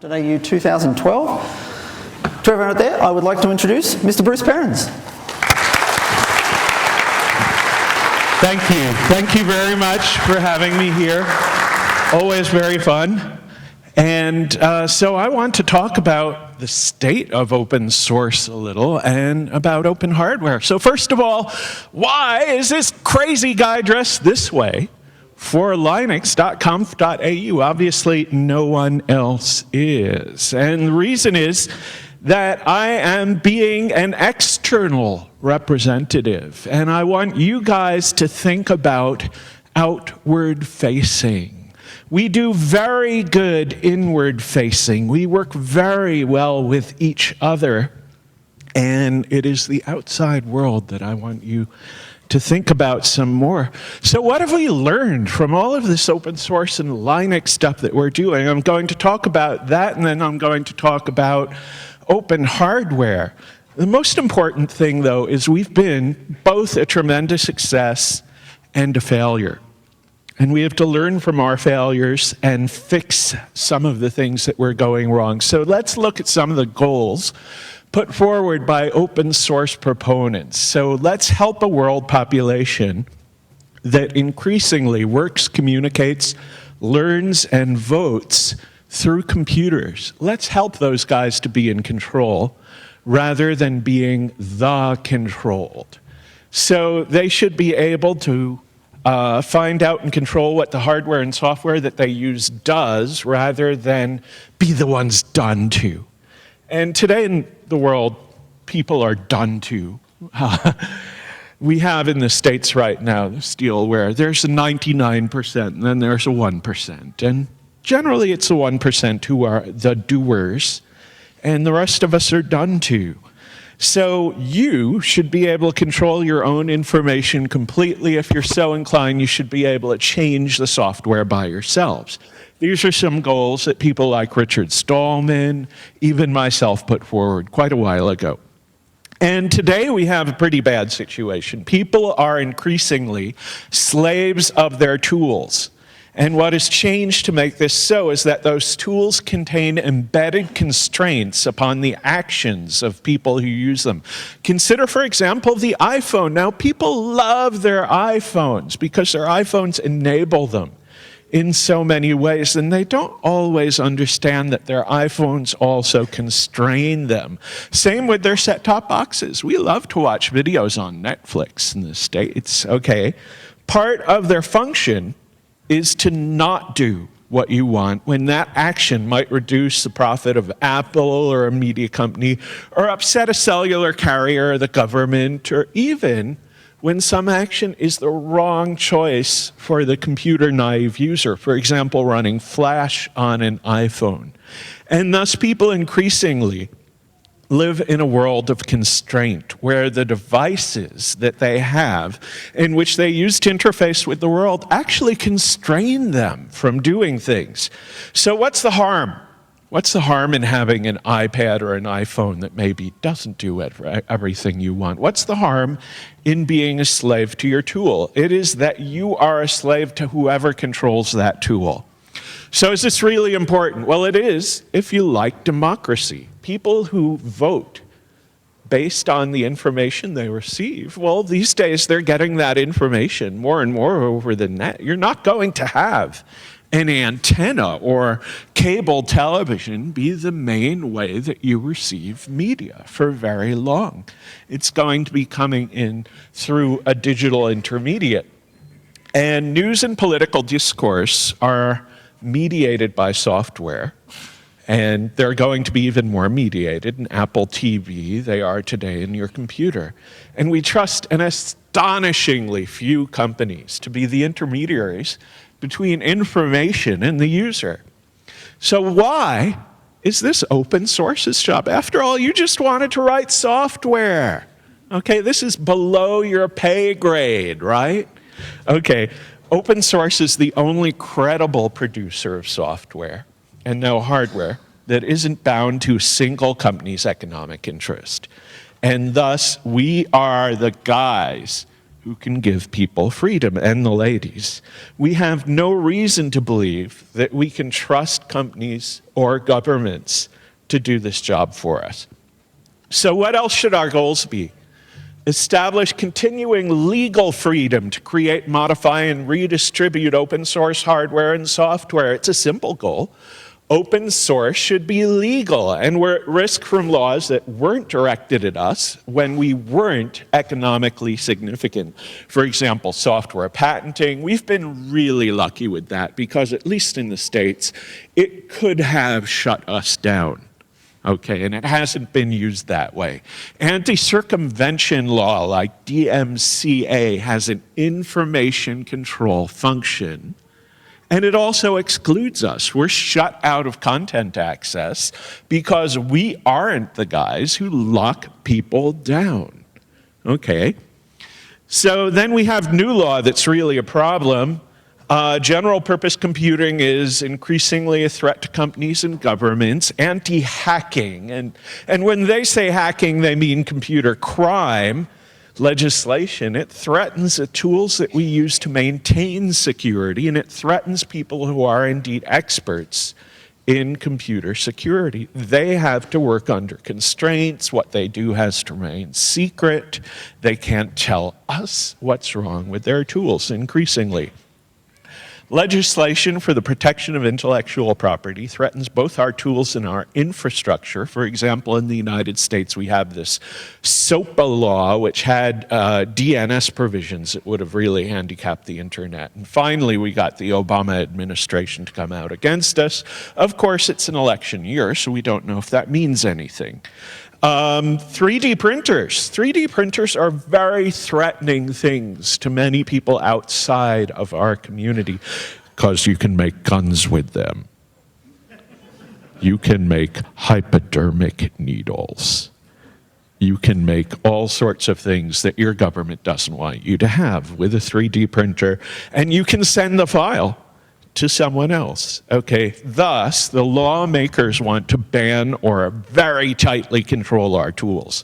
Linux.conf.au 2012. To everyone out there, I would like to introduce Mr. Bruce Perens. Thank you. Thank you very much for having me here. Always very fun. And so I want to talk about the state of open source a little and about open hardware. So first of all, why is this crazy guy dressed this way for Linux.conf.au? Obviously, no one else is. And the reason is that I am being an external representative. And I want you guys to think about outward facing. We do very good inward facing. We work very well with each other. And it is the outside world that I want you to think about some more. So what have we learned from all of this open source and Linux stuff that we're doing? I'm going to talk about that, and then I'm going to talk about open hardware. The most important thing, though, is we've been both a tremendous success and a failure. And we have to learn from our failures and fix some of the things that were going wrong. So let's look at some of the goals put forward by open source proponents. So let's help a world population that increasingly works, communicates, learns, and votes through computers. Let's help those guys to be in control rather than being the controlled. So they should be able to find out and control what the hardware and software that they use does rather than be the ones done to. And today in the world, people are done to. We have in the States right now this deal where there's a 99% and then there's a 1%. And generally it's the 1% who are the doers, and the rest of us are done to. So you should be able to control your own information completely. If you're so inclined, you should be able to change the software by yourselves. These are some goals that people like Richard Stallman, even myself, put forward quite a while ago. And today we have a pretty bad situation. People are increasingly slaves of their tools. And what has changed to make this so is that those tools contain embedded constraints upon the actions of people who use them. Consider, for example, the iPhone. Now, people love their iPhones because their iPhones enable them in so many ways, and they don't always understand that their iPhones also constrain them. Same with their set-top boxes. We love to watch videos on Netflix in the States, okay? Part of their function is to not do what you want when that action might reduce the profit of Apple or a media company or upset a cellular carrier or the government, or even when some action is the wrong choice for the computer-naive user, for example, running Flash on an iPhone. And thus people increasingly live in a world of constraint where the devices that they have in which they use to interface with the world actually constrain them from doing things. So what's the harm? What's the harm in having an iPad or an iPhone that maybe doesn't do everything you want? What's the harm in being a slave to your tool? It is that you are a slave to whoever controls that tool. So is this really important? Well, it is if you like democracy. People who vote based on the information they receive, well, these days they're getting that information more and more over the net. You're not going to have an antenna or cable television be the main way that you receive media for very long. It's going to be coming in through a digital intermediate. And news and political discourse are mediated by software, and they're going to be even more mediated in Apple TV. They are today in your computer. And we trust an astonishingly few companies to be the intermediaries between information and the user. So why is this open source's job? After all, you just wanted to write software. Okay, this is below your pay grade, right? Okay. Open source is the only credible producer of software and no hardware that isn't bound to a single company's economic interest. And thus, we are the guys who can give people freedom, and the ladies. We have no reason to believe that we can trust companies or governments to do this job for us. So what else should our goals be? Establish continuing legal freedom to create, modify, and redistribute open source hardware and software. It's a simple goal. Open source should be legal, and we're at risk from laws that weren't directed at us when we weren't economically significant. For example, software patenting. We've been really lucky with that because, at least in the States, it could have shut us down. Okay, and it hasn't been used that way. Anti-circumvention law like DMCA has an information control function, and it also excludes us. We're shut out of content access because we aren't the guys who lock people down. Okay, so then we have new law that's really a problem. General purpose computing is increasingly a threat to companies and governments. Anti-hacking, and when they say hacking, they mean computer crime legislation. It threatens the tools that we use to maintain security, and it threatens people who are indeed experts in computer security. They have to work under constraints. What they do has to remain secret. They can't tell us what's wrong with their tools increasingly. Legislation for the protection of intellectual property threatens both our tools and our infrastructure. For example, in the United States, we have this SOPA law, which had DNS provisions that would have really handicapped the internet. And finally, we got the Obama administration to come out against us. Of course, it's an election year, so we don't know if that means anything. 3D printers. 3D printers are very threatening things to many people outside of our community because you can make guns with them. You can make hypodermic needles. You can make all sorts of things that your government doesn't want you to have with a 3D printer, and you can send the file to someone else. Okay, thus the lawmakers want to ban or very tightly control our tools.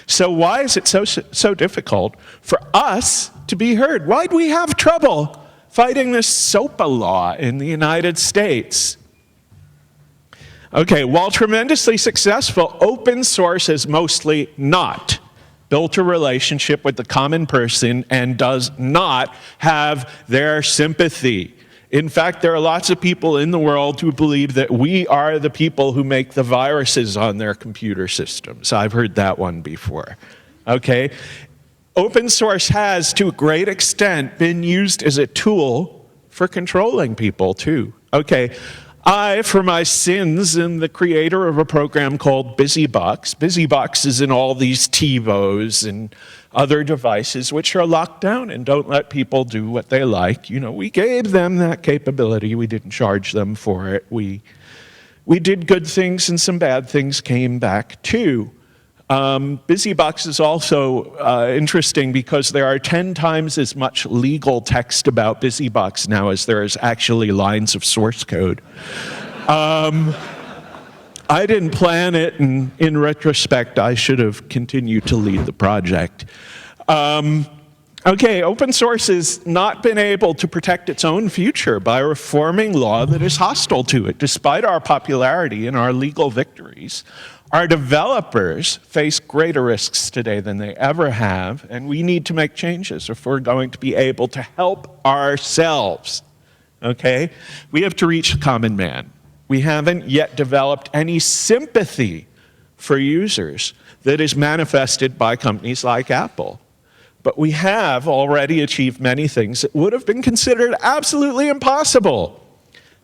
So why is it so difficult for us to be heard? Why do we have trouble fighting this SOPA law in the United States? Okay, while tremendously successful, open source has mostly not built a relationship with the common person and does not have their sympathy. In fact, there are lots of people in the world who believe that we are the people who make the viruses on their computer systems. I've heard that one before. Okay? Open source has, to a great extent, been used as a tool for controlling people, too. Okay, I, for my sins, am the creator of a program called BusyBox. BusyBox is in all these TiVos and other devices which are locked down and don't let people do what they like. You know, we gave them that capability. We didn't charge them for it. We did good things and some bad things came back too. BusyBox is also interesting because there are 10 times as much legal text about BusyBox now as there is actually lines of source code. I didn't plan it, and in retrospect, I should have continued to lead the project. Okay, open source has not been able to protect its own future by reforming law that is hostile to it. Despite our popularity and our legal victories, our developers face greater risks today than they ever have, and we need to make changes if we're going to be able to help ourselves. Okay? We have to reach the common man. We haven't yet developed any sympathy for users that is manifested by companies like Apple. But we have already achieved many things that would have been considered absolutely impossible.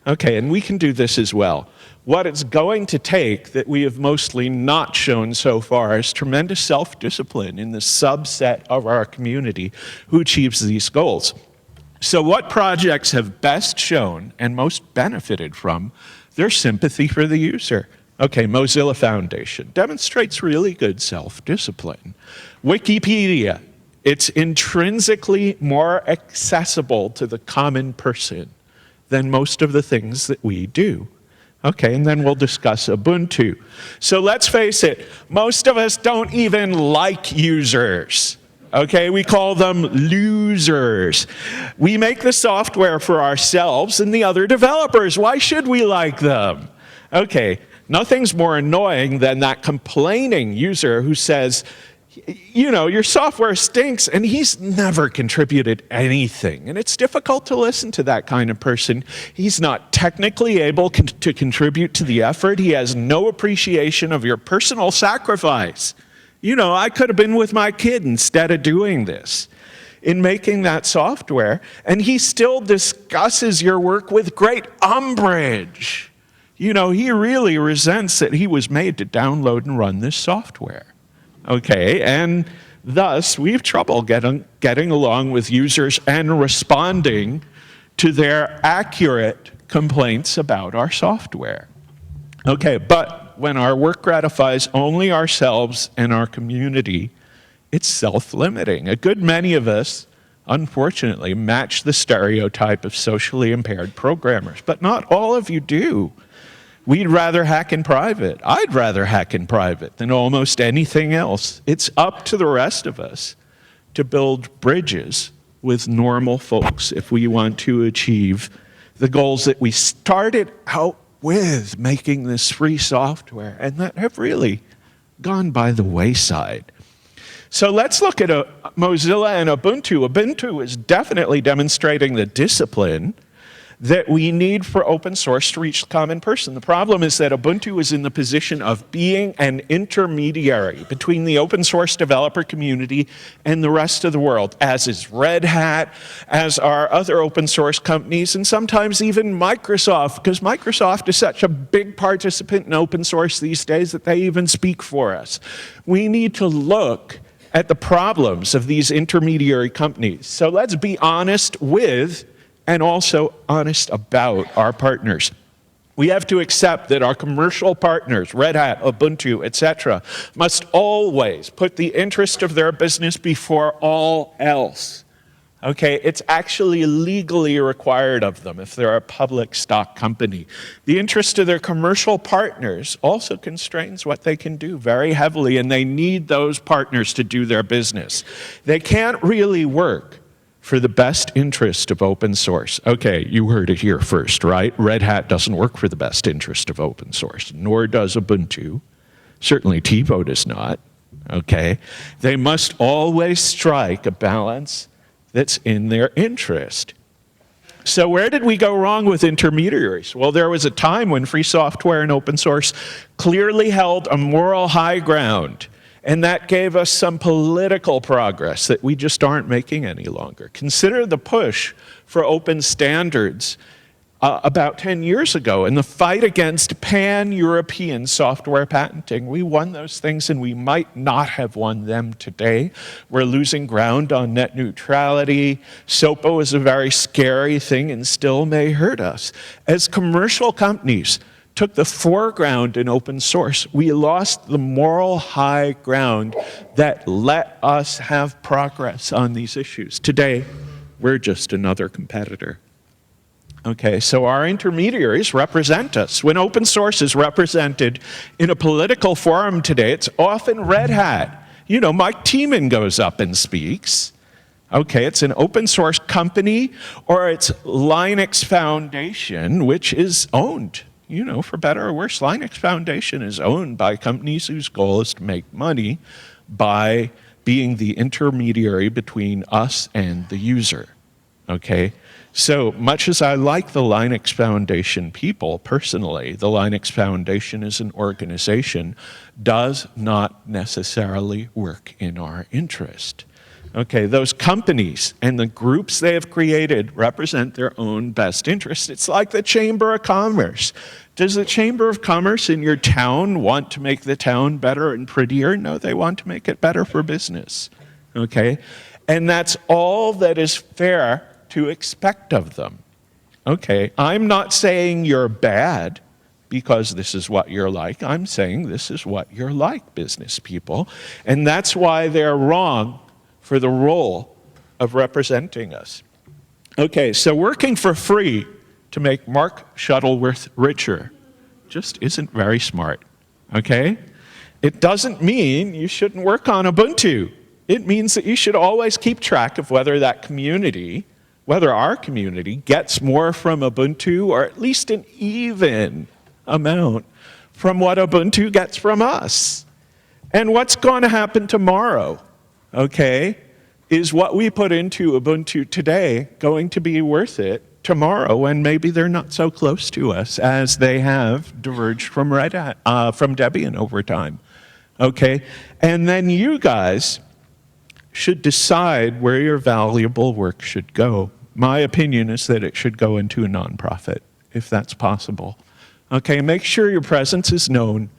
Okay, and we can do this as well. What it's going to take that we have mostly not shown so far is tremendous self-discipline in the subset of our community who achieves these goals. So what projects have best shown and most benefited from their sympathy for the user? Okay, Mozilla Foundation demonstrates really good self-discipline. Wikipedia, it's intrinsically more accessible to the common person than most of the things that we do. Okay, and then we'll discuss Ubuntu. So let's face it, most of us don't even like users. Okay, we call them losers. We make the software for ourselves and the other developers. Why should we like them? Okay, nothing's more annoying than that complaining user who says, you know, your software stinks, and he's never contributed anything. And it's difficult to listen to that kind of person. He's not technically able to contribute to the effort. He has no appreciation of your personal sacrifice. You know, I could have been with my kid instead of doing this in making that software, and he still discusses your work with great umbrage. You know, he really resents that he was made to download and run this software. Okay, and thus we have trouble getting along with users and responding to their accurate complaints about our software. Okay, but when our work gratifies only ourselves and our community, it's self-limiting. A good many of us, unfortunately, match the stereotype of socially impaired programmers, but not all of you do. We'd rather hack in private. I'd rather hack in private than almost anything else. It's up to the rest of us to build bridges with normal folks if we want to achieve the goals that we started out with making this free software and that have really gone by the wayside. So let's look at Mozilla and Ubuntu. Ubuntu is definitely demonstrating the discipline that we need for open source to reach the common person. The problem is that Ubuntu is in the position of being an intermediary between the open source developer community and the rest of the world, as is Red Hat, as are other open source companies, and sometimes even Microsoft, because Microsoft is such a big participant in open source these days that they even speak for us. We need to look at the problems of these intermediary companies. So let's be honest with and also honest about our partners. We have to accept that our commercial partners, Red Hat, Ubuntu, etc., must always put the interest of their business before all else. Okay, it's actually legally required of them if they're a public stock company. The interest of their commercial partners also constrains what they can do very heavily, and they need those partners to do their business. They can't really work for the best interest of open source. Okay, you heard it here first, right? Red Hat doesn't work for the best interest of open source, nor does Ubuntu. Certainly TiVo does not, okay? They must always strike a balance that's in their interest. So where did we go wrong with intermediaries? Well, there was a time when free software and open source clearly held a moral high ground. And that gave us some political progress that we just aren't making any longer. Consider the push for open standards about 10 years ago and the fight against pan-European software patenting. We won those things and we might not have won them today. We're losing ground on net neutrality. SOPO is a very scary thing and still may hurt us. As commercial companies took the foreground in open source, we lost the moral high ground that let us have progress on these issues. Today, we're just another competitor. Okay, so our intermediaries represent us. When open source is represented in a political forum today, it's often Red Hat. You know, Mike Tiemann goes up and speaks. Okay, it's an open source company, or it's Linux Foundation, which is owned. You know, for better or worse, Linux Foundation is owned by companies whose goal is to make money by being the intermediary between us and the user, okay? So much as I like the Linux Foundation people personally, the Linux Foundation as an organization does not necessarily work in our interest. Okay, those companies and the groups they have created represent their own best interests. It's like the Chamber of Commerce. Does the Chamber of Commerce in your town want to make the town better and prettier? No, they want to make it better for business. Okay? And that's all that is fair to expect of them. Okay, I'm not saying you're bad because this is what you're like. I'm saying this is what you're like, business people. And that's why they're wrong for the role of representing us. Okay, so working for free to make Mark Shuttleworth richer just isn't very smart, okay? It doesn't mean you shouldn't work on Ubuntu. It means that you should always keep track of whether our community gets more from Ubuntu, or at least an even amount from what Ubuntu gets from us. And what's going to happen tomorrow, okay, is what we put into Ubuntu today going to be worth it tomorrow when maybe they're not so close to us as they have diverged from from Debian over time, okay? And then you guys should decide where your valuable work should go. My opinion is that it should go into a nonprofit, if that's possible. Okay, make sure your presence is known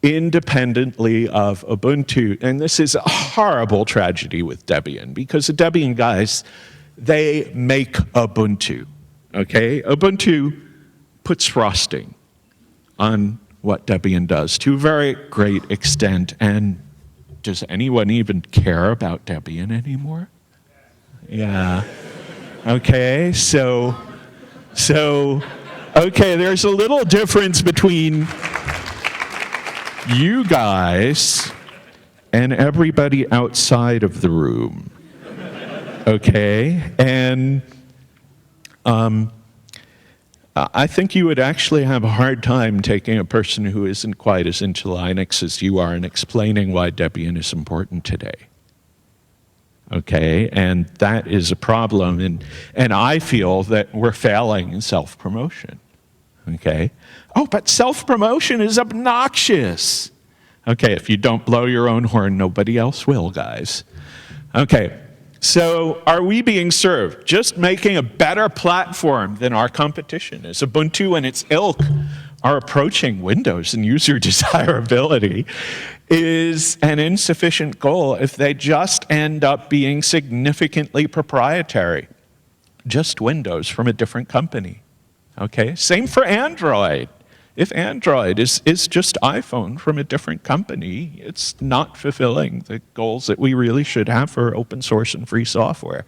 independently of Ubuntu. And this is a horrible tragedy with Debian, because the Debian guys, they make Ubuntu, okay? Ubuntu puts frosting on what Debian does to a very great extent. And does anyone even care about Debian anymore? Yeah. Okay, so okay, there's a little difference between you guys and everybody outside of the room, okay? And I think you would actually have a hard time taking a person who isn't quite as into Linux as you are and explaining why Debian is important today. Okay, and that is a problem, and I feel that we're failing in self-promotion. Okay? Oh, but self-promotion is obnoxious. Okay, if you don't blow your own horn, nobody else will, guys. Okay, so are we being served? Just making a better platform than our competition as Ubuntu and its ilk are approaching Windows and user desirability is an insufficient goal if they just end up being significantly proprietary. Just Windows from a different company. Okay, same for Android. If Android is just iPhone from a different company, it's not fulfilling the goals that we really should have for open source and free software.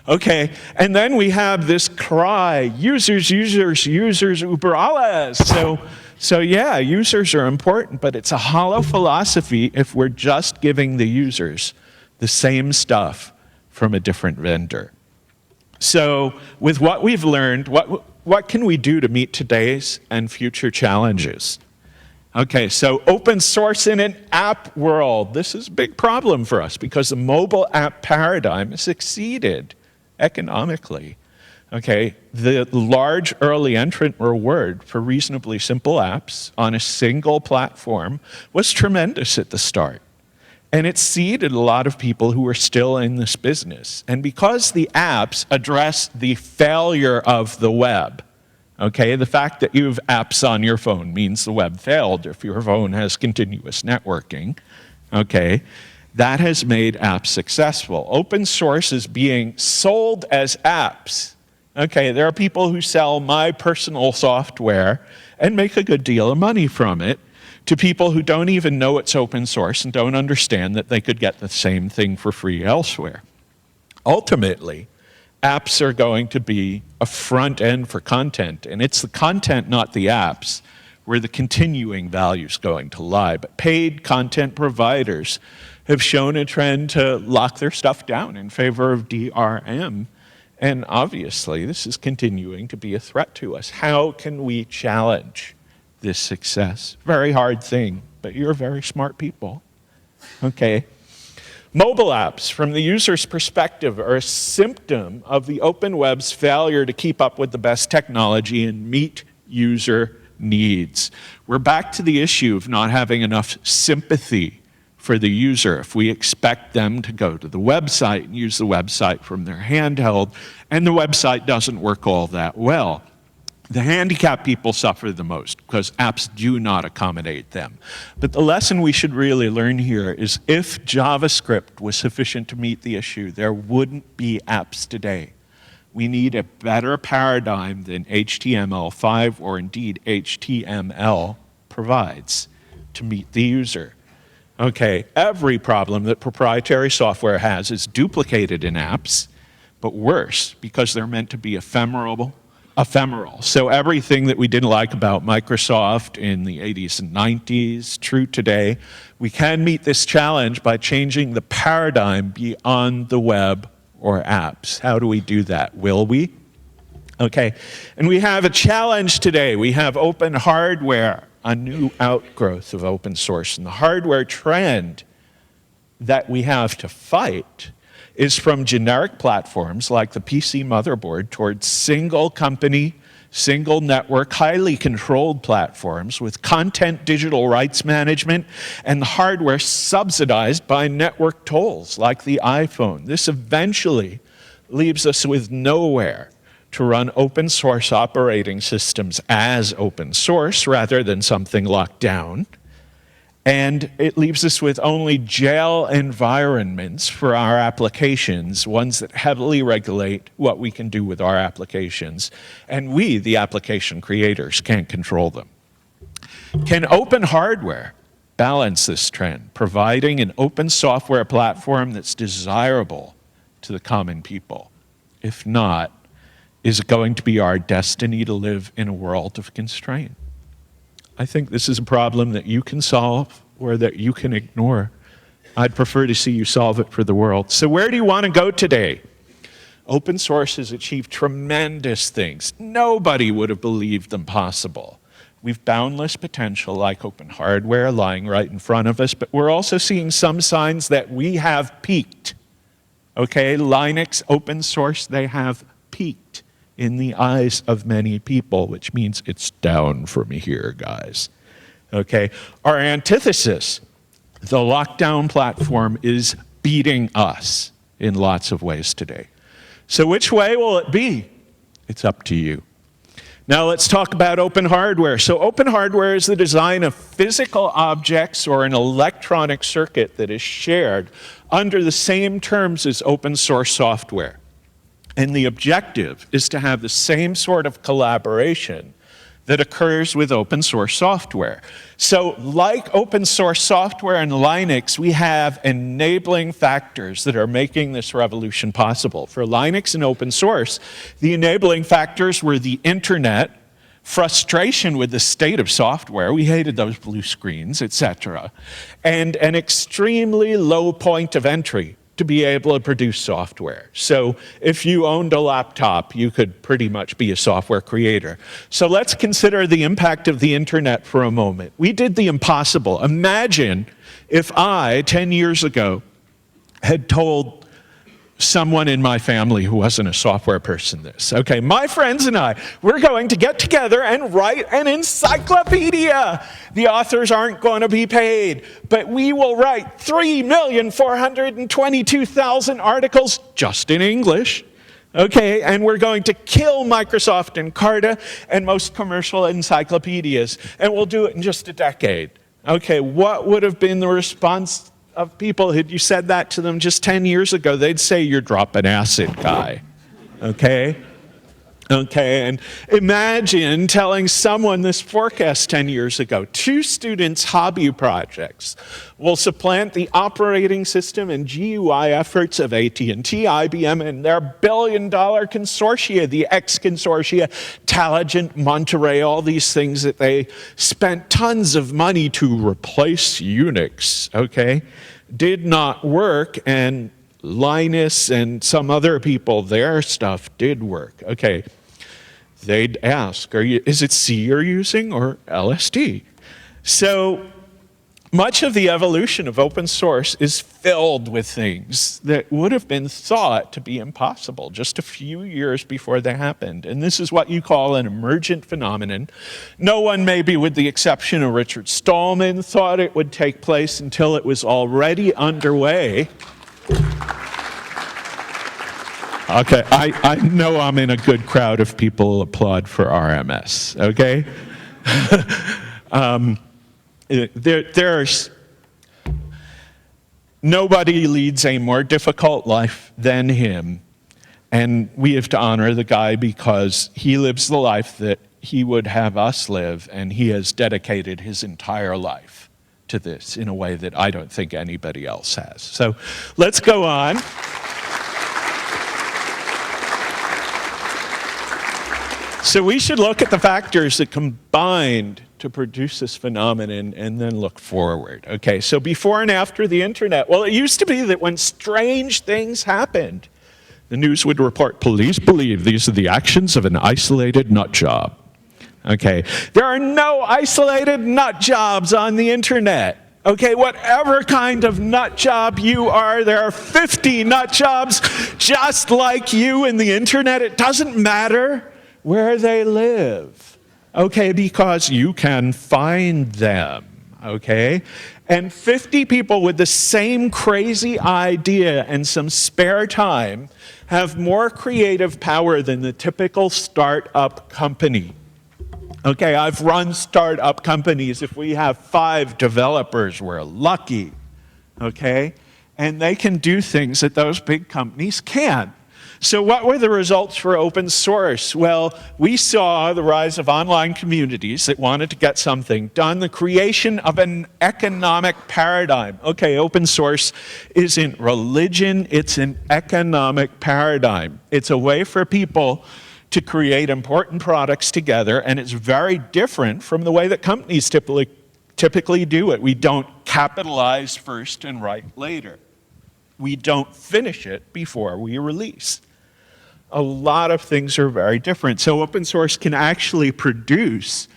Okay, and then we have this cry, users, users, users, über alles. So yeah, users are important, but it's a hollow philosophy if we're just giving the users the same stuff from a different vendor. So with what we've learned, what can we do to meet today's and future challenges? Okay, so open source in an app world. This is a big problem for us because the mobile app paradigm has succeeded economically. Okay, the large early entrant reward for reasonably simple apps on a single platform was tremendous at the start. And it seeded a lot of people who were still in this business. And because the apps address the failure of the web, okay, the fact that you have apps on your phone means the web failed if your phone has continuous networking, okay, that has made apps successful. Open source is being sold as apps. Okay, there are people who sell my personal software and make a good deal of money from it to people who don't even know it's open source and don't understand that they could get the same thing for free elsewhere. Ultimately, apps are going to be a front end for content, and it's the content, not the apps, where the continuing value is going to lie. But paid content providers have shown a trend to lock their stuff down in favor of DRM. And obviously, this is continuing to be a threat to us. How can we challenge this success? Very hard thing, but you're very smart people. Okay. Mobile apps, from the user's perspective, are a symptom of the open web's failure to keep up with the best technology and meet user needs. We're back to the issue of not having enough sympathy for the user. If we expect them to go to the website and use the website from their handheld, and the website doesn't work all that well, the handicapped people suffer the most because apps do not accommodate them. But the lesson we should really learn here is if JavaScript was sufficient to meet the issue, there wouldn't be apps today. We need a better paradigm than HTML5 or indeed HTML provides to meet the user. Okay, every problem that proprietary software has is duplicated in apps, but worse, because they're meant to be ephemeral, ephemeral. So everything that we didn't like about Microsoft in the 80s and 90s, true today. We can meet this challenge by changing the paradigm beyond the web or apps. How do we do that? Will we? Okay, and we have a challenge today. We have open hardware, a new outgrowth of open source. And the hardware trend that we have to fight is from generic platforms like the PC motherboard towards single company, single network, highly controlled platforms with content digital rights management and the hardware subsidized by network tolls like the iPhone. This eventually leaves us with nowhere to run open source operating systems as open source rather than something locked down. And it leaves us with only jail environments for our applications, ones that heavily regulate what we can do with our applications. And we, the application creators, can't control them. Can open hardware balance this trend, providing an open software platform that's desirable to the common people? If not, is it going to be our destiny to live in a world of constraint? I think this is a problem that you can solve or that you can ignore. I'd prefer to see you solve it for the world. So where do you want to go today? Open source has achieved tremendous things. Nobody would have believed them possible. We've boundless potential like open hardware lying right in front of us, but we're also seeing some signs that we have peaked. Okay, Linux, open source, they have peaked in the eyes of many people, which means it's down from here, guys. Okay, our antithesis, the lockdown platform, is beating us in lots of ways today. So which way will it be? It's up to you. Now let's talk about open hardware. So open hardware is the design of physical objects or an electronic circuit that is shared under the same terms as open source software. And the objective is to have the same sort of collaboration that occurs with open source software. So like open source software and Linux, we have enabling factors that are making this revolution possible. For Linux and open source, the enabling factors were the internet, frustration with the state of software, we hated those blue screens, etc., and an extremely low point of entry to be able to produce software. So if you owned a laptop, you could pretty much be a software creator. So let's consider the impact of the internet for a moment. We did the impossible. Imagine if I, 10 years ago, had told someone in my family who wasn't a software person this. Okay, my friends and I, we're going to get together and write an encyclopedia. The authors aren't going to be paid, but we will write 3,422,000 articles just in English. Okay, and we're going to kill Microsoft and Carta and most commercial encyclopedias, and we'll do it in just a decade. Okay, what would have been the response of people? Had you said that to them just 10 years ago, they'd say, you're dropping acid, guy. Okay? Okay, and imagine telling someone this forecast 10 years ago. 2 students' hobby projects will supplant the operating system and GUI efforts of AT&T, IBM, and their billion-dollar consortia, the X Consortia, Taligent, Monterey, all these things that they spent tons of money to replace Unix, okay? Did not work, and Linus and some other people, their stuff did work. Okay, they'd ask, is it C you're using or LSD? So much of the evolution of open source is filled with things that would have been thought to be impossible just a few years before they happened. And this is what you call an emergent phenomenon. No one, maybe with the exception of Richard Stallman, thought it would take place until it was already underway. Okay, I know I'm in a good crowd if people applaud for RMS, okay? There's nobody leads a more difficult life than him, and we have to honor the guy because he lives the life that he would have us live, and he has dedicated his entire life to this in a way that I don't think anybody else has. So let's go on. So we should look at the factors that combined to produce this phenomenon and then look forward. Okay, so before and after the internet. Well, it used to be that when strange things happened, the news would report, police believe these are the actions of an isolated nut job. Okay, there are no isolated nut jobs on the internet. Okay, whatever kind of nut job you are, there are 50 nut jobs just like you in the internet. It doesn't matter where they live, okay, because you can find them, okay? And 50 people with the same crazy idea and some spare time have more creative power than the typical startup company. Okay, I've run startup companies. If we have 5 developers, we're lucky, okay? And they can do things that those big companies can't. So what were the results for open source? Well, we saw the rise of online communities that wanted to get something done, the creation of an economic paradigm. Okay, open source isn't religion, it's an economic paradigm. It's a way for people to create important products together, and it's very different from the way that companies typically do it. We don't capitalize first and write later. We don't finish it before we release. A lot of things are very different. So open source can actually produce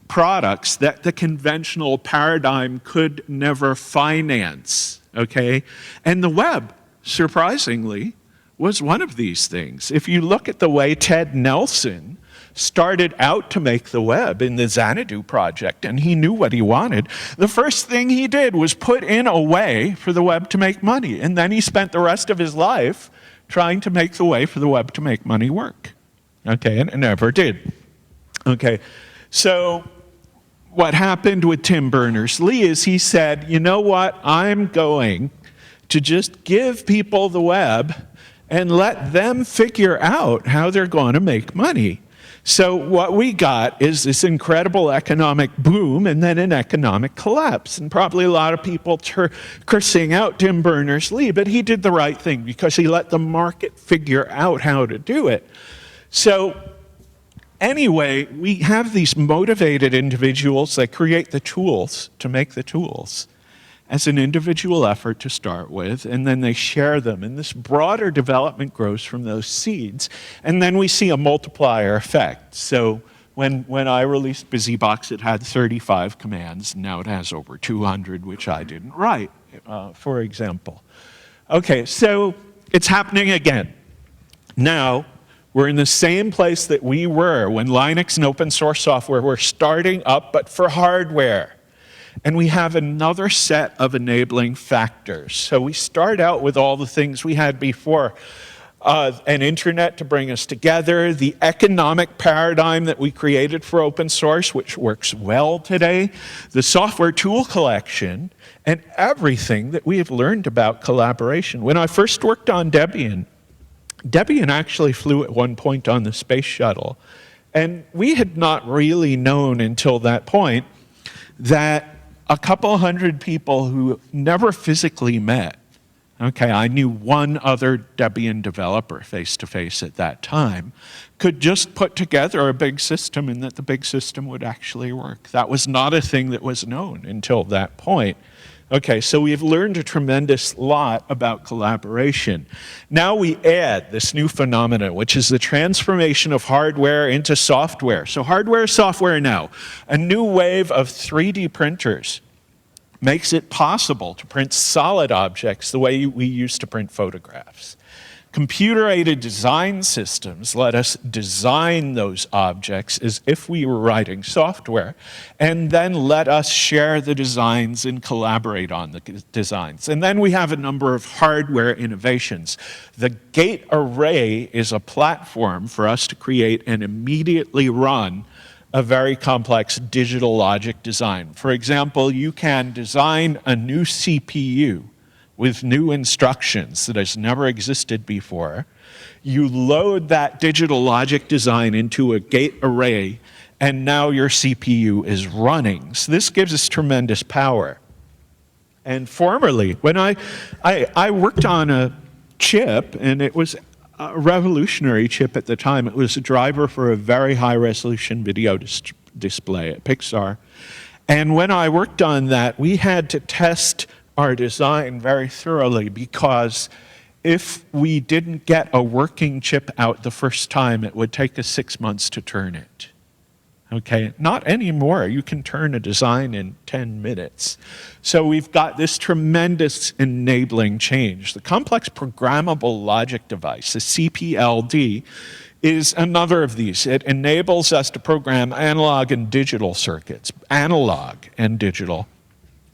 products that the conventional paradigm could never finance, okay? And the web, surprisingly, was one of these things. If you look at the way Ted Nelson started out to make the web in the Xanadu project, and he knew what he wanted, the first thing he did was put in a way for the web to make money. And then he spent the rest of his life trying to make the way for the web to make money work. Okay, and it never did. Okay, so what happened with Tim Berners-Lee is he said, you know what, I'm going to just give people the web and let them figure out how they're going to make money. So what we got is this incredible economic boom and then an economic collapse. And probably a lot of people cursing out Tim Berners-Lee, but he did the right thing because he let the market figure out how to do it. So anyway, we have these motivated individuals that create the tools to make the tools as an individual effort to start with, and then they share them. And this broader development grows from those seeds. And then we see a multiplier effect. So when I released BusyBox, it had 35 commands. Now it has over 200, which I didn't write, for example. Okay, so it's happening again. Now, we're in the same place that we were when Linux and open source software were starting up, but for hardware. And we have another set of enabling factors. So we start out with all the things we had before. An internet to bring us together, the economic paradigm that we created for open source, which works well today, the software tool collection, and everything that we have learned about collaboration. When I first worked on Debian actually flew at one point on the space shuttle. And we had not really known until that point that a couple hundred people who never physically met, okay, I knew one other Debian developer face-to-face at that time, could just put together a big system and that the big system would actually work. That was not a thing that was known until that point. Okay, so we've learned a tremendous lot about collaboration. Now we add this new phenomenon, which is the transformation of hardware into software. So hardware, software now. A new wave of 3D printers makes it possible to print solid objects the way we used to print photographs. Computer-aided design systems let us design those objects as if we were writing software, and then let us share the designs and collaborate on the designs. And then we have a number of hardware innovations. The gate array is a platform for us to create and immediately run a very complex digital logic design. For example, you can design a new CPU with new instructions that has never existed before. You load that digital logic design into a gate array, and now your CPU is running. So this gives us tremendous power. And formerly, when I worked on a chip, and it was a revolutionary chip at the time. It was a driver for a very high-resolution video display at Pixar. And when I worked on that, we had to test our design very thoroughly, because if we didn't get a working chip out the first time, it would take us 6 months to turn it. Okay, not anymore. You can turn a design in 10 minutes. So we've got this tremendous enabling change. The complex programmable logic device, the CPLD, is another of these. It enables us to program analog and digital circuits, analog and digital,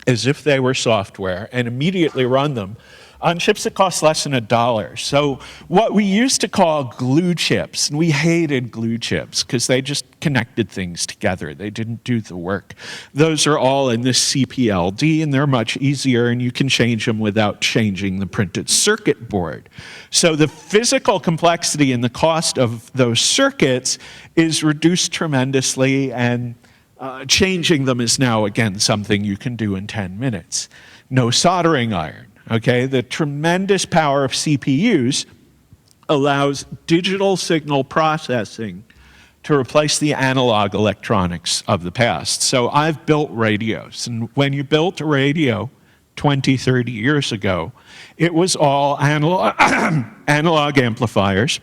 as if they were software, and immediately run them on chips that cost less than $1. So what we used to call glue chips, and we hated glue chips because they just connected things together. They didn't do the work. Those are all in this CPLD, and they're much easier, and you can change them without changing the printed circuit board. So the physical complexity and the cost of those circuits is reduced tremendously, and changing them is now, again, something you can do in 10 minutes. No soldering iron. Okay, the tremendous power of CPUs allows digital signal processing to replace the analog electronics of the past. So I've built radios, and when you built a radio 20, 30 years ago, it was all analog amplifiers,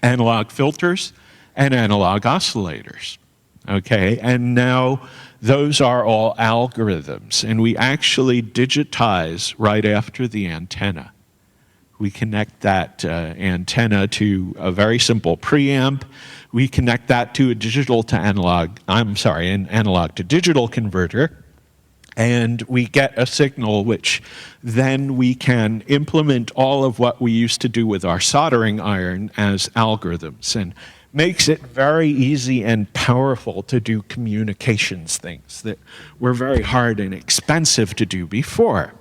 analog filters, and analog oscillators. Okay, and now those are all algorithms, and we actually digitize right after the antenna. We connect that antenna to a very simple preamp. We connect that to a an analog to digital converter, and we get a signal which then we can implement all of what we used to do with our soldering iron as algorithms, and makes it very easy and powerful to do communications things that were very hard and expensive to do before.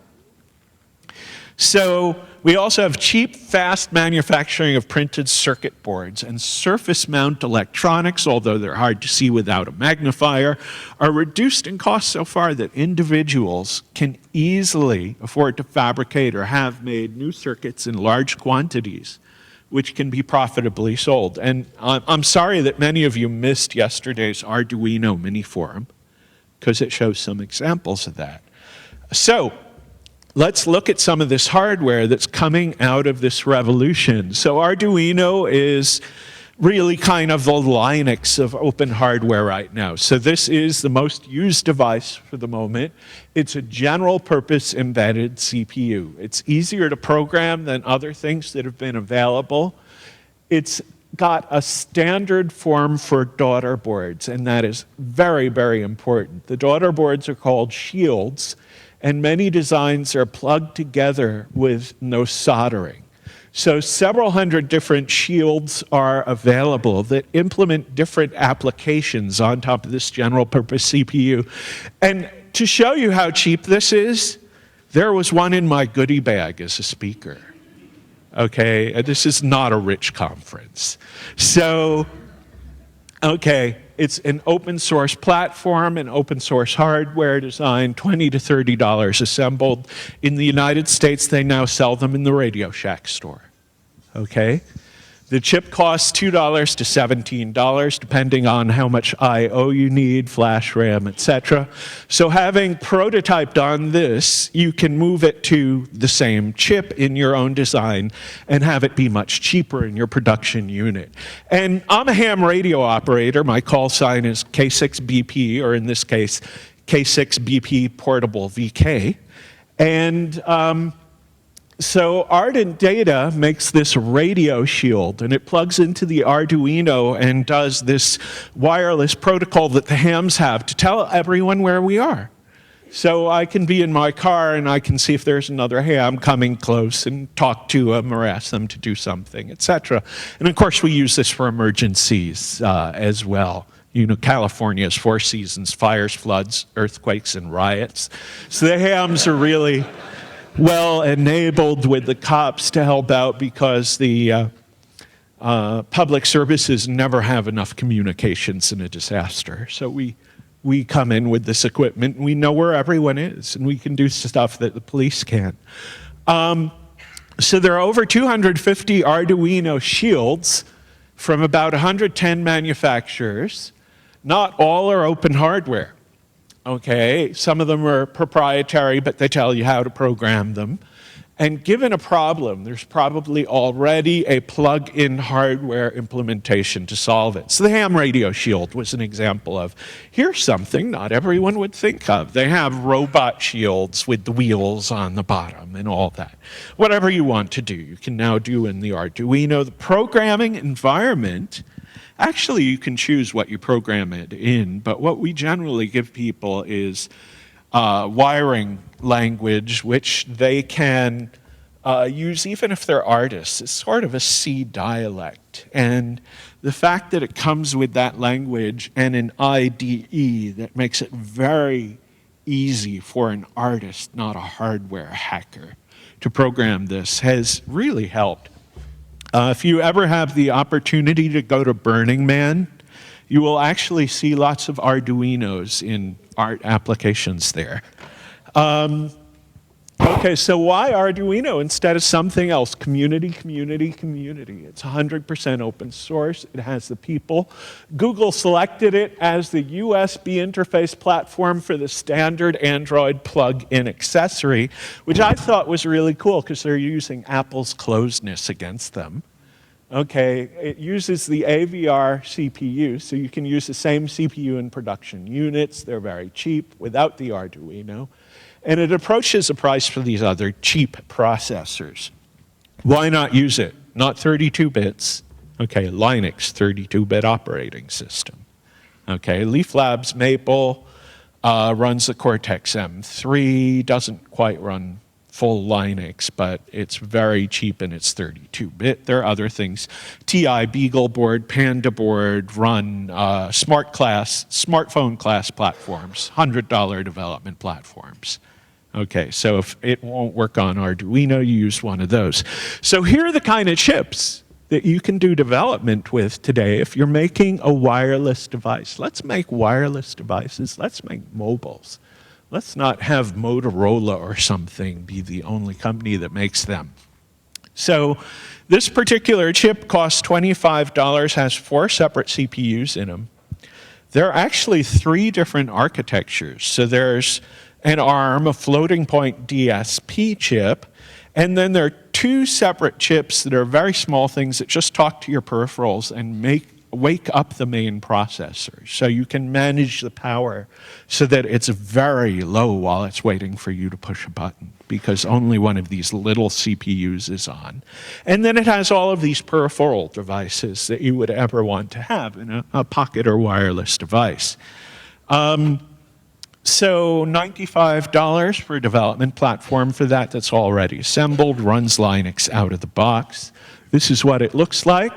So we also have cheap, fast manufacturing of printed circuit boards, and surface mount electronics, although they're hard to see without a magnifier, are reduced in cost so far that individuals can easily afford to fabricate or have made new circuits in large quantities, which can be profitably sold. And I'm sorry that many of you missed yesterday's Arduino mini forum, because it shows some examples of that. So let's look at some of this hardware that's coming out of this revolution. So Arduino is really kind of the Linux of open hardware right now. So this is the most used device for the moment. It's a general purpose embedded CPU. It's easier to program than other things that have been available. It's got a standard form for daughter boards, and that is very, very important. The daughter boards are called shields, and many designs are plugged together with no soldering. So several hundred different shields are available that implement different applications on top of this general purpose CPU. And to show you how cheap this is, there was one in my goodie bag as a speaker. Okay, this is not a rich conference. So, okay, it's an open source platform and open source hardware design, $20 to $30 assembled. In the United States, they now sell them in the Radio Shack store. Okay? The chip costs $2 to $17, depending on how much I/O you need, flash, RAM, etc. So having prototyped on this, you can move it to the same chip in your own design and have it be much cheaper in your production unit. And I'm a ham radio operator. My call sign is K6BP, or in this case, K6BP Portable VK. And so Ardent Data makes this radio shield, and it plugs into the Arduino and does this wireless protocol that the hams have to tell everyone where we are. So I can be in my car and I can see if there's another ham coming close and talk to them or ask them to do something, etc. And of course we use this for emergencies as well. You know, California's 4 seasons: fires, floods, earthquakes, and riots. So the hams are really well enabled with the cops to help out, because the public services never have enough communications in a disaster. So we come in with this equipment, and we know where everyone is, and we can do stuff that the police can't. So there are over 250 Arduino shields from about 110 manufacturers. Not all are open hardware. Okay, some of them are proprietary, but they tell you how to program them. And given a problem, there's probably already a plug-in hardware implementation to solve it. So the ham radio shield was an example of, here's something not everyone would think of. They have robot shields with the wheels on the bottom and all that. Whatever you want to do, you can now do in the Arduino. The programming environment, actually you can choose what you program it in, but what we generally give people is wiring language, which they can use even if they're artists. It's sort of a C dialect. And the fact that it comes with that language and an IDE that makes it very easy for an artist, not a hardware hacker, to program this has really helped. If you ever have the opportunity to go to Burning Man, you will actually see lots of Arduinos in art applications there. Okay, so why Arduino instead of something else? Community, community, community. It's 100% open source. It has the people. Google selected it as the USB interface platform for the standard Android plug-in accessory, which I thought was really cool because they're using Apple's closedness against them. Okay, it uses the AVR CPU, so you can use the same CPU in production units. They're very cheap without the Arduino. And it approaches the price for these other cheap processors. Why not use it? Not 32 bits. Okay, Linux, 32-bit operating system. Okay, Leaf Labs Maple runs the Cortex-M3, doesn't quite run full Linux, but it's very cheap and it's 32-bit. There are other things. TI Beagle board, Panda board run smartphone class platforms, $100 development platforms. Okay, so if it won't work on Arduino, you use one of those. So here are the kind of chips that you can do development with today if you're making a wireless device. Let's make wireless devices. Let's make mobiles. Let's not have Motorola or something be the only company that makes them. So this particular chip costs $25, has 4 separate CPUs in them. There are actually 3 different architectures. So there's an ARM, a floating point DSP chip, and then there are 2 separate chips that are very small things that just talk to your peripherals and wake up the main processor. So you can manage the power so that it's very low while it's waiting for you to push a button, because only one of these little CPUs is on. And then it has all of these peripheral devices that you would ever want to have in a pocket or wireless device. So $95 for a development platform for that that's already assembled, runs Linux out of the box. This is what it looks like.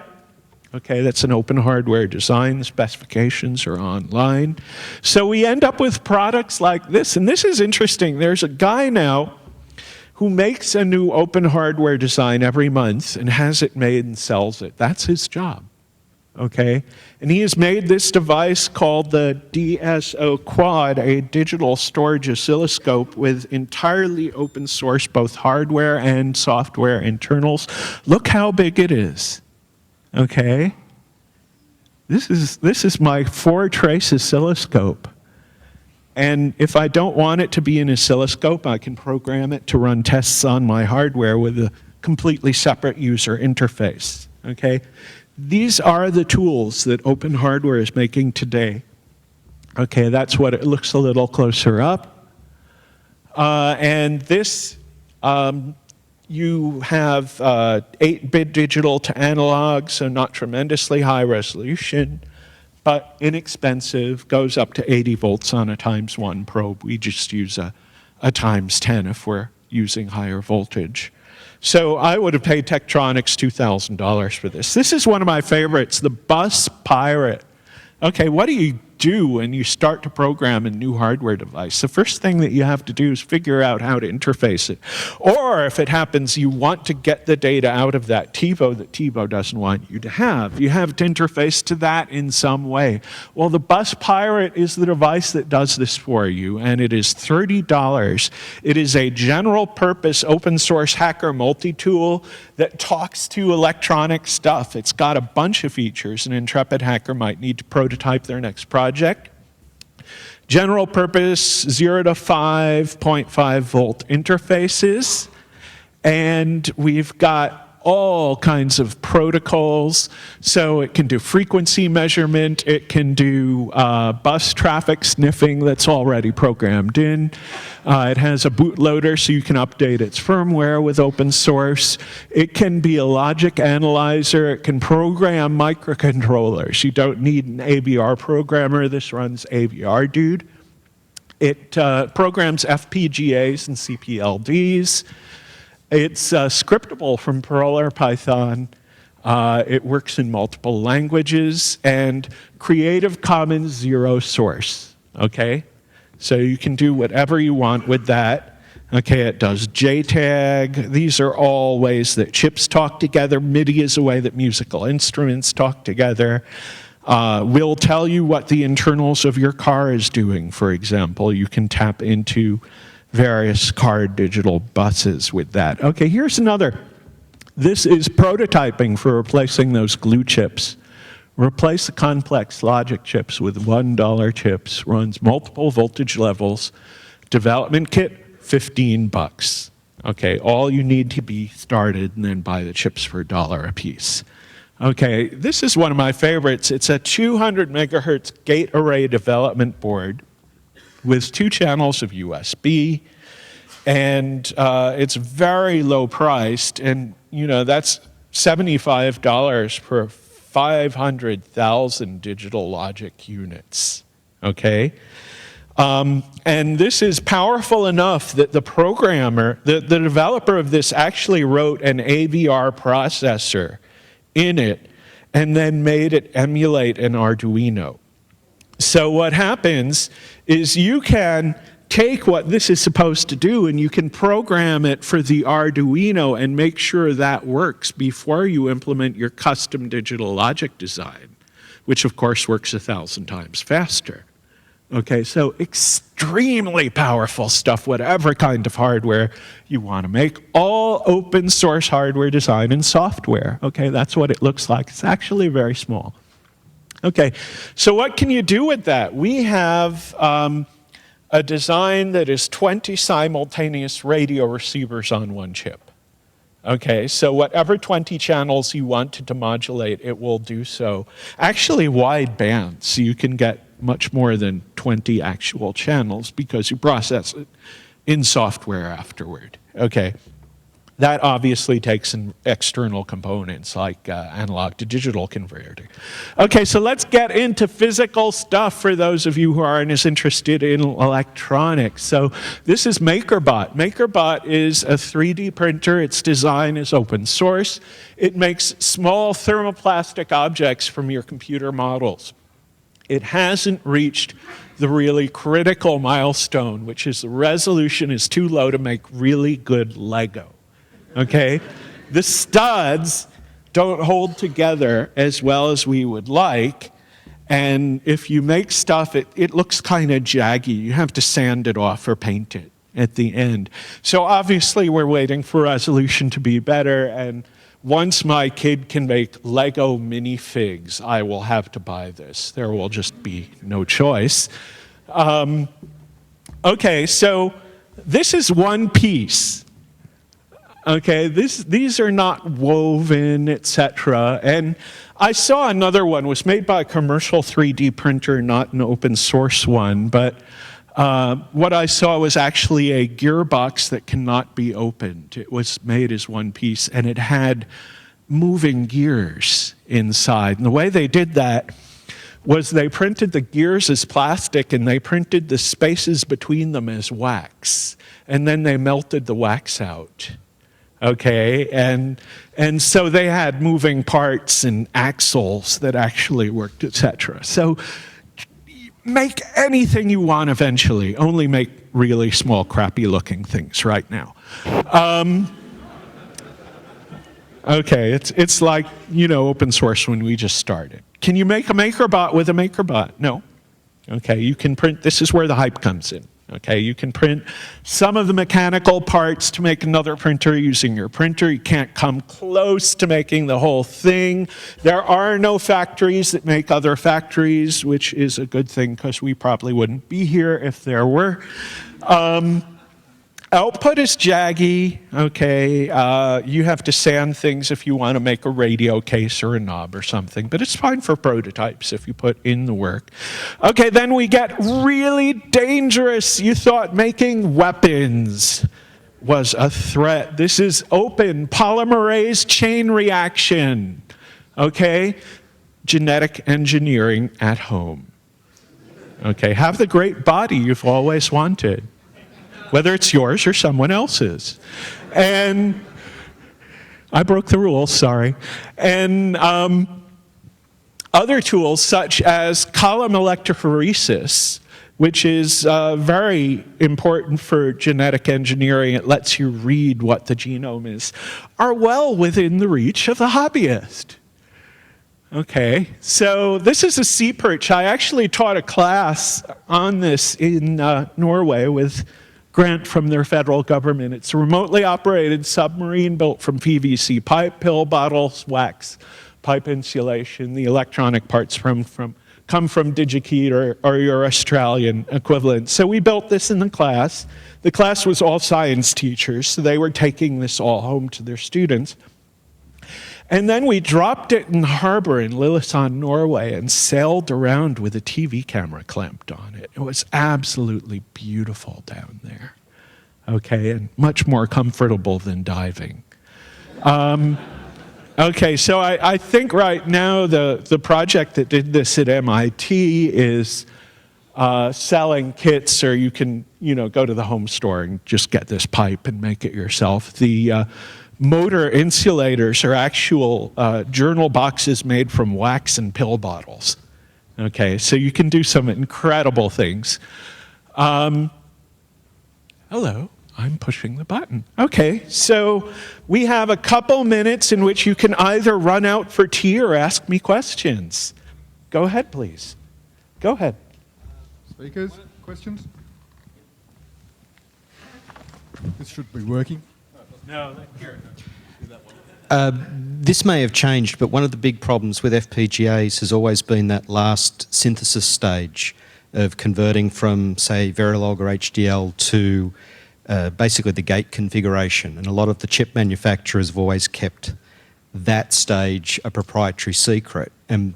Okay, that's an open hardware design. The specifications are online. So we end up with products like this. And this is interesting. There's a guy now who makes a new open hardware design every month and has it made and sells it. That's his job. Okay? And he has made this device called the DSO Quad, a digital storage oscilloscope with entirely open source, both hardware and software internals. Look how big it is. Okay? This is my 4-trace oscilloscope. And if I don't want it to be an oscilloscope, I can program it to run tests on my hardware with a completely separate user interface. Okay? These are the tools that open hardware is making today. Okay, that's what it looks a little closer up. And this, you have 8-bit digital to analog, so not tremendously high resolution, but inexpensive, goes up to 80 volts on a ×1 probe. We just use a ×10 if we're using higher voltage. So I would have paid Tektronix $2,000 for this. This is one of my favorites, the Bus Pirate. Okay, what do you do when you start to program a new hardware device. The first thing that you have to do is figure out how to interface it. Or if it happens you want to get the data out of that TiVo that TiVo doesn't want you to have, you have to interface to that in some way. Well, the Bus Pirate is the device that does this for you, and it is $30. It is a general purpose open source hacker multi-tool that talks to electronic stuff. It's got a bunch of features an intrepid hacker might need to prototype their next project. General purpose 0 to 5.5 volt interfaces, and we've got all kinds of protocols. So it can do frequency measurement, it can do bus traffic sniffing that's already programmed in. It has a bootloader so you can update its firmware with open source. It can be a logic analyzer, it can program microcontrollers. You don't need an AVR programmer, this runs AVR Dude. It programs FPGAs and CPLDs. It's scriptable from Perl or Python. It works in multiple languages and Creative Commons zero source, okay? So you can do whatever you want with that. Okay, it does JTAG. These are all ways that chips talk together. MIDI is a way that musical instruments talk together. We'll tell you what the internals of your car is doing, for example. You can tap into various car digital buses with that. Okay, here's another. This is prototyping for replacing those glue chips. Replace the complex logic chips with $1 chips, runs multiple voltage levels. Development kit, $15. Okay, all you need to be started and then buy the chips for $1 a piece. Okay, this is one of my favorites. It's a 200 megahertz gate array development board with 2 channels of USB, and it's very low priced, and you know that's $75 for 500,000 digital logic units, okay? And this is powerful enough that the programmer, the developer of this actually wrote an AVR processor in it and then made it emulate an Arduino. So what happens is you can take what this is supposed to do and you can program it for the Arduino and make sure that works before you implement your custom digital logic design, which of course works 1,000 times faster. Okay, so extremely powerful stuff, whatever kind of hardware you want to make. All open source hardware design and software. Okay, that's what it looks like. It's actually very small. Okay, so what can you do with that? We have a design that is 20 simultaneous radio receivers on one chip. Okay, so whatever 20 channels you want to demodulate, it will do so. Actually wide band, so you can get much more than 20 actual channels because you process it in software afterward. Okay. That obviously takes in external components like analog to digital converter. Okay, so let's get into physical stuff for those of you who aren't as interested in electronics. So this is MakerBot. MakerBot is a 3D printer. Its design is open source. It makes small thermoplastic objects from your computer models. It hasn't reached the really critical milestone, which is the resolution is too low to make really good Lego. Okay, the studs don't hold together as well as we would like, and if you make stuff, it looks kind of jaggy. You have to sand it off or paint it at the end. So obviously we're waiting for resolution to be better, and once my kid can make Lego minifigs, I will have to buy this. There will just be no choice. Okay, so this is one piece. Okay, these are not woven, etc. And I saw another one, was made by a commercial 3D printer, not an open source one, but what I saw was actually a gearbox that cannot be opened. It was made as one piece, and it had moving gears inside. And the way they did that was they printed the gears as plastic, and they printed the spaces between them as wax. And then they melted the wax out. Okay, and so they had moving parts and axles that actually worked, etc. So make anything you want eventually, only make really small, crappy-looking things right now. Okay, it's like, open source when we just started. Can you make a MakerBot with a MakerBot? No. Okay, you can print, this is where the hype comes in. Okay, you can print some of the mechanical parts to make another printer using your printer. You can't come close to making the whole thing. There are no factories that make other factories, which is a good thing because we probably wouldn't be here if there were. Output is jaggy, okay. You have to sand things if you want to make a radio case or a knob or something, but it's fine for prototypes if you put in the work. Okay, then we get really dangerous. You thought making weapons was a threat. This is open polymerase chain reaction, okay? Genetic engineering at home. Okay, have the great body you've always wanted, whether it's yours or someone else's. And I broke the rules, sorry. And other tools such as column electrophoresis, which is very important for genetic engineering. It lets you read what the genome is, are well within the reach of the hobbyist. Okay, so this is a sea perch. I actually taught a class on this in Norway with grant from their federal government. It's a remotely operated submarine built from PVC pipe, pill bottles, wax, pipe insulation. The electronic parts come from DigiKey or your Australian equivalent. So we built this in the class. The class was all science teachers, so they were taking this all home to their students. And then we dropped it in the harbor in Lillesand, Norway, and sailed around with a TV camera clamped on it. It was absolutely beautiful down there, okay, and much more comfortable than diving. Okay, so I think right now the project that did this at MIT is selling kits, or you can go to the home store and just get this pipe and make it yourself. The motor insulators are actual journal boxes made from wax and pill bottles. Okay, so you can do some incredible things. Hello, I'm pushing the button. Okay, so we have a couple minutes in which you can either run out for tea or ask me questions. Go ahead, please. Go ahead. Speakers, questions? This should be working. No, here. This may have changed, but one of the big problems with FPGAs has always been that last synthesis stage of converting from, say, Verilog or HDL to basically the gate configuration. And a lot of the chip manufacturers have always kept that stage a proprietary secret. And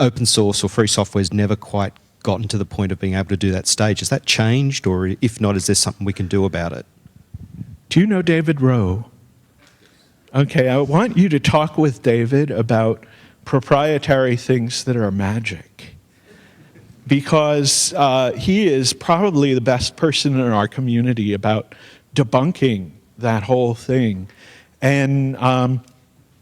open source or free software has never quite gotten to the point of being able to do that stage. Has that changed, or if not, is there something we can do about it? Do you know David Rowe? Okay, I want you to talk with David about proprietary things that are magic, because he is probably the best person in our community about debunking that whole thing. And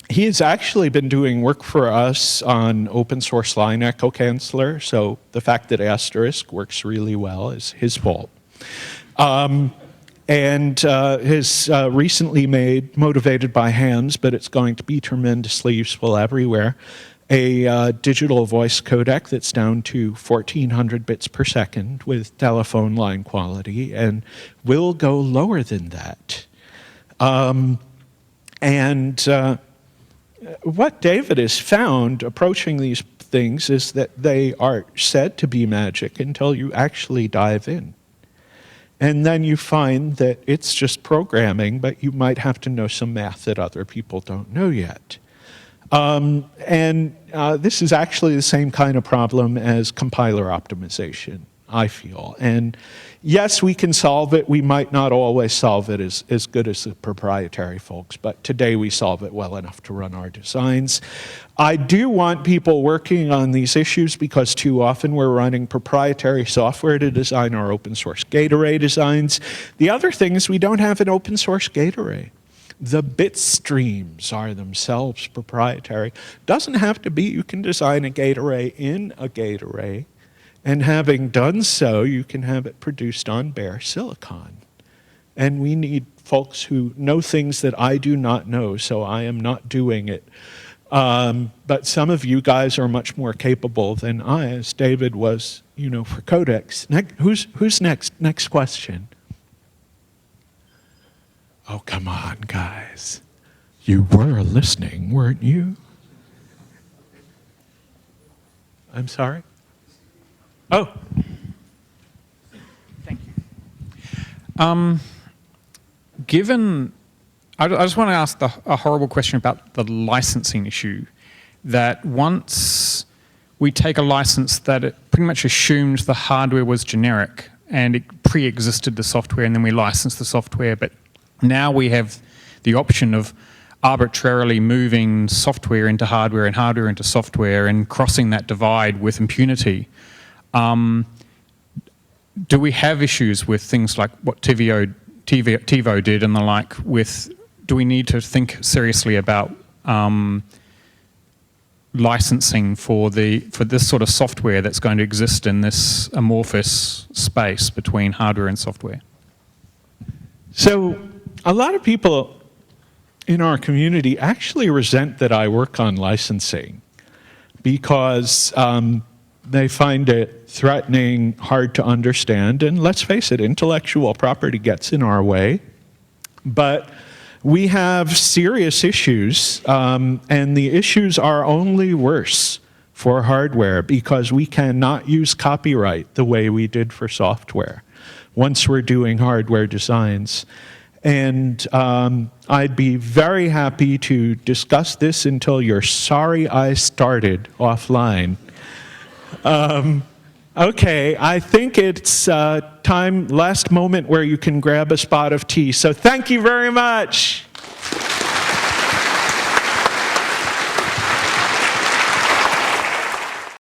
he has actually been doing work for us on open source line echo canceller, so the fact that Asterisk works really well is his fault. And has recently made, motivated by hands, but it's going to be tremendously useful everywhere, a digital voice codec that's down to 1400 bits per second with telephone line quality, and will go lower than that. What David has found approaching these things is that they are said to be magic until you actually dive in. And then you find that it's just programming, but you might have to know some math that other people don't know yet. This is actually the same kind of problem as compiler optimization, I feel. And yes, we can solve it. We might not always solve it as good as the proprietary folks, but today we solve it well enough to run our designs. I do want people working on these issues because too often we're running proprietary software to design our open source gate array designs. The other thing is we don't have an open source gate array. The bit streams are themselves proprietary. Doesn't have to be. You can design a gate array in a gate array. And having done so, you can have it produced on bare silicon. And we need folks who know things that I do not know, so I am not doing it. But some of you guys are much more capable than I, as David was, for codecs. Who's next? Next question. Oh, come on, guys. You were listening, weren't you? I'm sorry? Oh. Thank you. I just want to ask a horrible question about the licensing issue, that once we take a license that it pretty much assumed the hardware was generic and it pre-existed the software, and then we license the software, but now we have the option of arbitrarily moving software into hardware and hardware into software and crossing that divide with impunity. Do we have issues with things like what TiVo did and the like do we need to think seriously about licensing for this sort of software that's going to exist in this amorphous space between hardware and software? So a lot of people in our community actually resent that I work on licensing because they find it threatening, hard to understand, and let's face it, intellectual property gets in our way. But we have serious issues, and the issues are only worse for hardware because we cannot use copyright the way we did for software once we're doing hardware designs. And I'd be very happy to discuss this until you're sorry I started offline. Okay, I think it's last moment where you can grab a spot of tea. So thank you very much.